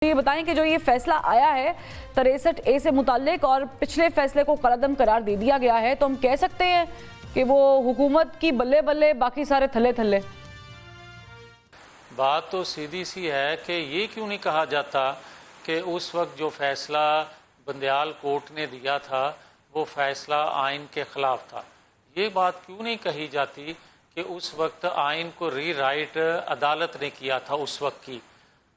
یہ بتائیں کہ جو یہ فیصلہ آیا ہے 63A سے متعلق اور پچھلے فیصلے کو کالعدم قرار دے دیا گیا ہے، تو ہم کہہ سکتے ہیں کہ وہ حکومت کی بلے بلے باقی سارے تھلے تھلے؟ بات تو سیدھی سی ہے کہ یہ کیوں نہیں کہا جاتا کہ اس وقت جو فیصلہ بندیال کورٹ نے دیا تھا وہ فیصلہ آئین کے خلاف تھا؟ یہ بات کیوں نہیں کہی جاتی کہ اس وقت آئین کو ری رائٹ عدالت نے کیا تھا اس وقت کی؟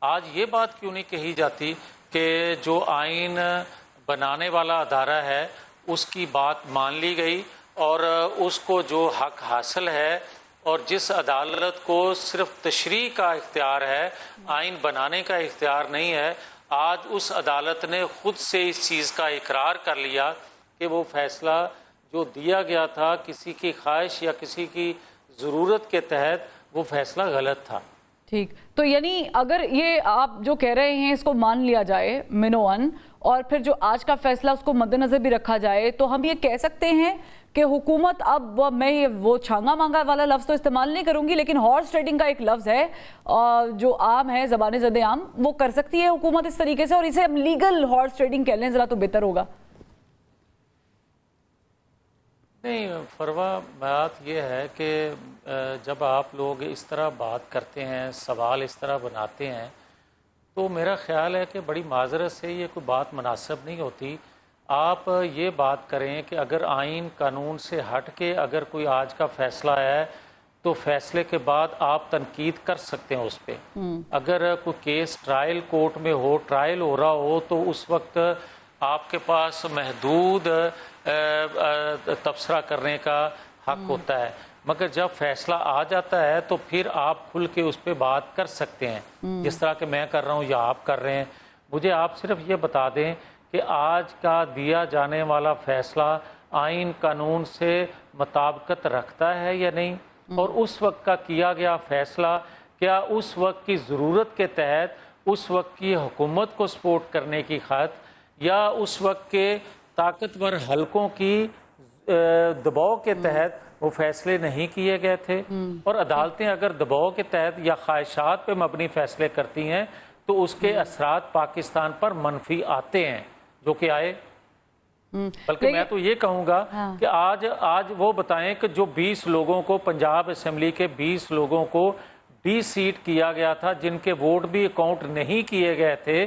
آج یہ بات کیوں نہیں کہی جاتی کہ جو آئین بنانے والا ادارہ ہے اس کی بات مان لی گئی اور اس کو جو حق حاصل ہے اور جس عدالت کو صرف تشریح کا اختیار ہے، آئین بنانے کا اختیار نہیں ہے، آج اس عدالت نے خود سے اس چیز کا اقرار کر لیا کہ وہ فیصلہ جو دیا گیا تھا کسی کی خواہش یا کسی کی ضرورت کے تحت وہ فیصلہ غلط تھا۔ ٹھیک، تو یعنی اگر یہ آپ جو کہہ رہے ہیں اس کو مان لیا جائے منوان، اور پھر جو آج کا فیصلہ اس کو مد نظر بھی رکھا جائے، تو ہم یہ کہہ سکتے ہیں کہ حکومت اب میں وہ چھانگا مانگا والا لفظ تو استعمال نہیں کروں گی، لیکن ہارس ٹریڈنگ کا ایک لفظ ہے جو عام ہے، زبان زد عام، وہ کر سکتی ہے حکومت اس طریقے سے، اور اسے ہم لیگل ہارس ٹریڈنگ کہہ لیں ذرا تو بہتر ہوگا۔ نہیں فروا، بات یہ ہے کہ جب آپ لوگ اس طرح بات کرتے ہیں، سوال اس طرح بناتے ہیں، تو میرا خیال ہے کہ بڑی معذرت سے یہ کوئی بات مناسب نہیں ہوتی۔ آپ یہ بات کریں کہ اگر آئین قانون سے ہٹ کے اگر کوئی آج کا فیصلہ ہے تو فیصلے کے بعد آپ تنقید کر سکتے ہیں اس پہ۔ اگر کوئی کیس ٹرائل کورٹ میں ہو، ٹرائل ہو رہا ہو، تو اس وقت آپ کے پاس محدود تبصرہ کرنے کا حق ہوتا ہے، مگر جب فیصلہ آ جاتا ہے تو پھر آپ کھل کے اس پہ بات کر سکتے ہیں، جس طرح کہ میں کر رہا ہوں یا آپ کر رہے ہیں۔ مجھے آپ صرف یہ بتا دیں کہ آج کا دیا جانے والا فیصلہ آئین قانون سے مطابقت رکھتا ہے یا نہیں، اور اس وقت کا کیا گیا فیصلہ کیا اس وقت کی ضرورت کے تحت اس وقت کی حکومت کو سپورٹ کرنے کی خاطر یا اس وقت کے طاقتور حلقوں کی دباؤ کے تحت وہ فیصلے نہیں کیے گئے تھے؟ اور عدالتیں اگر دباؤ کے تحت یا خواہشات پہ مبنی فیصلے کرتی ہیں تو اس کے اثرات پاکستان پر منفی آتے ہیں، جو کہ آئے۔ بلکہ میں تو یہ کہوں گا کہ آج وہ بتائیں کہ جو 20 لوگوں کو پنجاب اسمبلی کے 20 لوگوں کو ڈی سیٹ کیا گیا تھا، جن کے ووٹ بھی اکاؤنٹ نہیں کیے گئے تھے،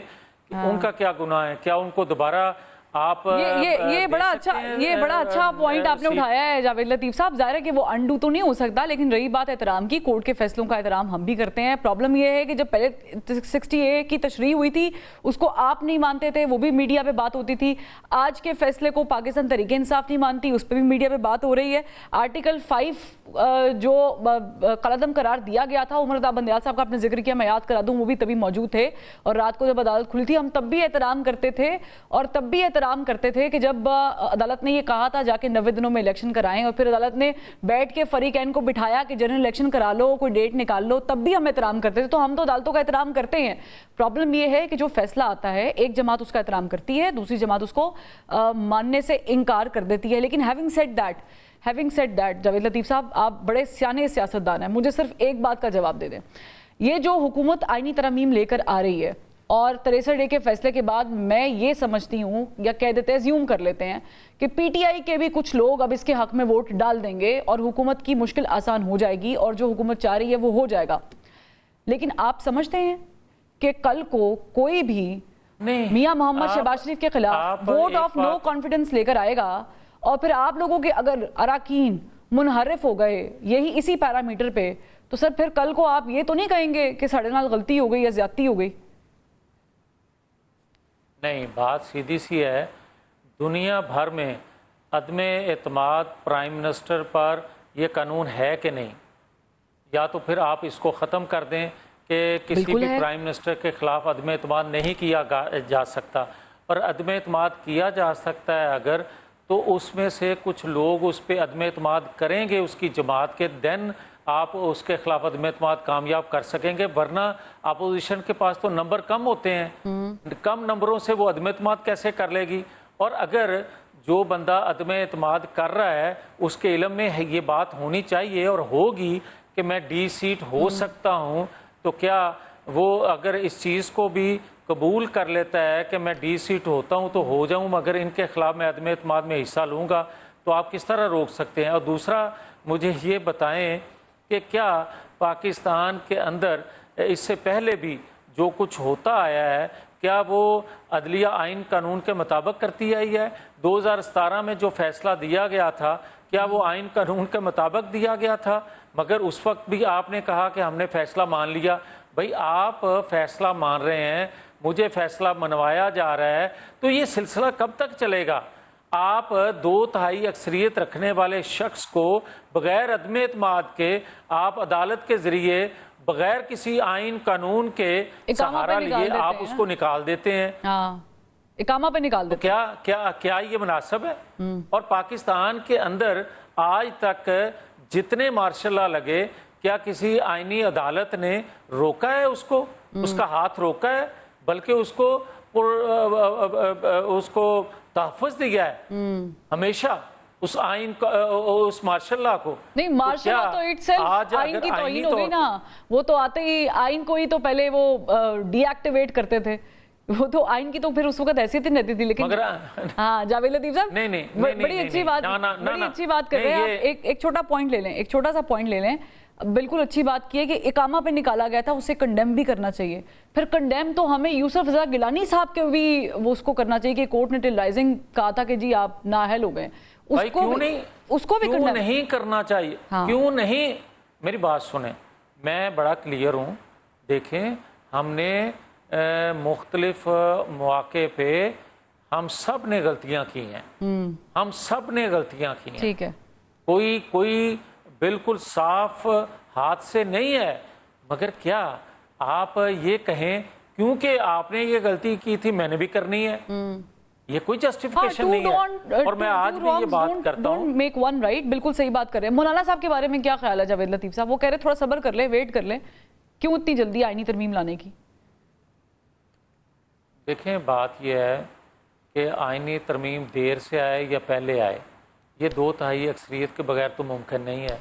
ان کا کیا گناہ ہے؟ کیا ان کو دوبارہ آپ یہ بڑا اچھا پوائنٹ آپ نے اٹھایا ہے جاوید لطیف صاحب۔ ظاہر ہے کہ وہ انڈو تو نہیں ہو سکتا، لیکن رہی بات احترام کی، کورٹ کے فیصلوں کا احترام ہم بھی کرتے ہیں۔ پرابلم یہ ہے کہ جب پہلے 60A کی تشریح ہوئی تھی اس کو آپ نہیں مانتے تھے، وہ بھی میڈیا پہ بات ہوتی تھی۔ آج کے فیصلے کو پاکستان تحریک انصاف نہیں مانتی، اس پہ بھی میڈیا پہ بات ہو رہی ہے۔ آرٹیکل 5 جو قلعدم قرار دیا گیا تھا، عمر رضا بندیال صاحب کا آپ نے ذکر کیا، میں یاد کرا دوں، وہ بھی تبھی موجود تھے، اور رات کو جب عدالت کھلی تھی ہم تب بھی احترام کرتے تھے، اور تب بھی احترام کرتے تھے کہ جب عدالت نے یہ کہا تھا جا کے 90 دنوں میں الیکشن کرائیں، اور پھر عدالت نے بیٹھ کے فریقین کو بٹھایا کہ جنرل الیکشن کرا لو، کوئی ڈیٹ نکال لو، تب بھی ہم احترام کرتے تھے۔ تو ہم تو عدالتوں کا احترام کرتے ہیں۔ پرابلم یہ ہے کہ جو فیصلہ آتا ہے ایک جماعت اس کا احترام کرتی ہے، دوسری جماعت اس کو ماننے سے انکار کر دیتی ہے۔ لیکن ہیونگ سیڈ دیٹ جاوید لطیف صاحب، آپ بڑے سیانے سیاستدان ہیں، مجھے صرف ایک بات کا جواب دے دیں۔ یہ جو حکومت آئینی ترامیم لے کر آ رہی ہے، اور 63A کے فیصلے کے بعد میں یہ سمجھتی ہوں، یا کہہ دیتے ہیں، زیوم کر لیتے ہیں کہ پی ٹی آئی کے بھی کچھ لوگ اب اس کے حق میں ووٹ ڈال دیں گے اور حکومت کی مشکل آسان ہو جائے گی، اور جو حکومت چاہ رہی ہے وہ ہو جائے گا۔ لیکن آپ سمجھتے ہیں کہ کل کو کوئی بھی میاں محمد شہباز شریف کے خلاف ووٹ آف نو کانفیڈنس لے کر آئے گا، اور پھر آپ لوگوں کے اگر اراکین منحرف ہو گئے یہی اسی پیرامیٹر پہ، تو سر پھر کل کو آپ یہ تو نہیں کہیں گے کہ ساڑھے نال غلطی ہو گئی یا زیادتی ہو گئی؟ نہیں، بات سیدھی سی ہے۔ دنیا بھر میں عدم اعتماد پرائم منسٹر پر یہ قانون ہے کہ نہیں؟ یا تو پھر آپ اس کو ختم کر دیں کہ کسی بھی پرائم منسٹر کے خلاف عدم اعتماد نہیں کیا جا سکتا، اور عدم اعتماد کیا جا سکتا ہے اگر، تو اس میں سے کچھ لوگ اس پہ عدم اعتماد کریں گے اس کی جماعت کے، دین آپ اس کے خلاف عدم اعتماد کامیاب کر سکیں گے، ورنہ اپوزیشن کے پاس تو نمبر کم ہوتے ہیں، کم نمبروں سے وہ عدم اعتماد کیسے کر لے گی؟ اور اگر جو بندہ عدم اعتماد کر رہا ہے اس کے علم میں یہ بات ہونی چاہیے اور ہوگی کہ میں ڈی سیٹ ہو سکتا ہوں، تو کیا وہ اگر اس چیز کو بھی قبول کر لیتا ہے کہ میں ڈی سیٹ ہوتا ہوں تو ہو جاؤں، مگر ان کے خلاف میں عدم اعتماد میں حصہ لوں گا، تو آپ کس طرح روک سکتے ہیں؟ اور دوسرا مجھے یہ بتائیں کہ کیا پاکستان کے اندر اس سے پہلے بھی جو کچھ ہوتا آیا ہے کیا وہ عدلیہ آئین قانون کے مطابق کرتی آئی ہے؟ 2017 میں جو فیصلہ دیا گیا تھا کیا وہ آئین قانون کے مطابق دیا گیا تھا؟ مگر اس وقت بھی آپ نے کہا کہ ہم نے فیصلہ مان لیا۔ بھائی آپ فیصلہ مان رہے ہیں، مجھے فیصلہ منوایا جا رہا ہے، تو یہ سلسلہ کب تک چلے گا؟ آپ 2/3 اکثریت رکھنے والے شخص کو بغیر عدم اعتماد کے آپ عدالت کے ذریعے بغیر کسی آئین قانون کے سہارا لیے آپ اس کو نکال دیتے ہیں۔ ہاں، اقامہ پہ نکال دیتے ہیں۔ کیا یہ مناسب ہے؟ اور پاکستان کے اندر آج تک جتنے مارشل لا لگے، کیا کسی آئینی عدالت نے روکا ہے اس کو، اس کا ہاتھ روکا ہے؟ بلکہ اس کو تحفظ دیا ہے ہمیشہ اس آئین اس مارشل لا کو۔ نہیں، مارشل لا تو اٹ سیلف آئین کی توہین ہو گئی نا، وہ تو آتے ہی آئین کو ہی تو پہلے وہ ڈی ایکٹیویٹ کرتے تھے، وہ تو آئین کی تو پھر اس وقت حیثیت ہی نہیں رہتی تھی۔ لیکن ہاں جاوید لطیف صاحب بڑی اچھی بات کر رہے ہیں آپ۔ ایک چھوٹا پوائنٹ لے لیں، ایک چھوٹا سا پوائنٹ لے لیں، بالکل اچھی بات کی ہے کہ اقامہ پہ نکالا گیا تھا، اسے کنڈیم بھی کرنا چاہیے۔ پھر کنڈیم تو ہمیں یوسف رضا گیلانی صاحب کے بھی وہ اس کو کرنا چاہیے کہ کورٹ نے ٹل رائزنگ کہا تھا کہ جی آپ نااہل ہو گئے، اس کو بھی کیوں نہیں کرنا چاہیے؟ کیوں نہیں؟ میری بات سنیں، میں بڑا کلیئر ہوں۔ دیکھیں، ہم نے مختلف مواقع پہ ہم سب نے غلطیاں کی ہیں، ہم سب نے غلطیاں کی ہیں، ٹھیک ہے، کوئی بالکل صاف ہاتھ سے نہیں ہے۔ مگر کیا آپ یہ کہیں کیونکہ آپ نے یہ غلطی کی تھی میں نے بھی کرنی ہے؟ یہ کوئی جسٹیفیکیشن نہیں ہے۔ اور میں آج بھی یہ بات کرتا ہوں، ڈونٹ میک ون رائٹ، بالکل صحیح بات کر رہے ہیں۔ مولانا صاحب کے بارے میں کیا خیال ہے جاوید لطیف صاحب؟ وہ کہہ رہے تھوڑا صبر کر لیں، ویٹ کر لیں، کیوں اتنی جلدی آئینی ترمیم لانے کی؟ دیکھیں، بات یہ ہے کہ آئینی ترمیم دیر سے آئے یا پہلے آئے، یہ 2/3 اکثریت کے بغیر تو ممکن نہیں ہے۔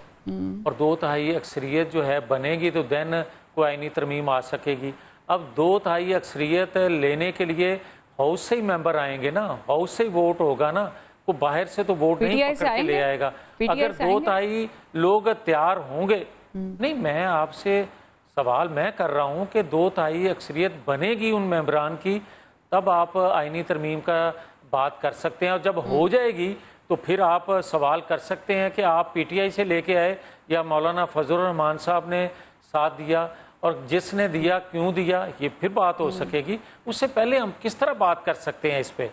اور 2/3 اکثریت جو ہے بنے گی تو دین کوئی آئینی ترمیم آ سکے گی۔ اب 2/3 اکثریت لینے کے لیے ہاؤس سے ہی ممبر آئیں گے نا، ہاؤس سے ہی ووٹ ہوگا نا، کوئی باہر سے تو ووٹ نہیں پکڑ کے لے آئے گا۔ اگر 2/3 لوگ تیار ہوں گے، نہیں، میں آپ سے سوال میں کر رہا ہوں کہ 2/3 اکثریت بنے گی ان ممبران کی، تب آپ آئینی ترمیم کا بات کر سکتے ہیں۔ اور جب ہو جائے گی تو پھر آپ سوال کر سکتے ہیں کہ آپ پی ٹی آئی سے لے کے آئے یا مولانا فضل الرحمان صاحب نے ساتھ دیا، اور جس نے دیا کیوں دیا، یہ پھر بات ہو سکے گی۔ اس سے پہلے ہم کس طرح بات کر سکتے ہیں اس پہ؟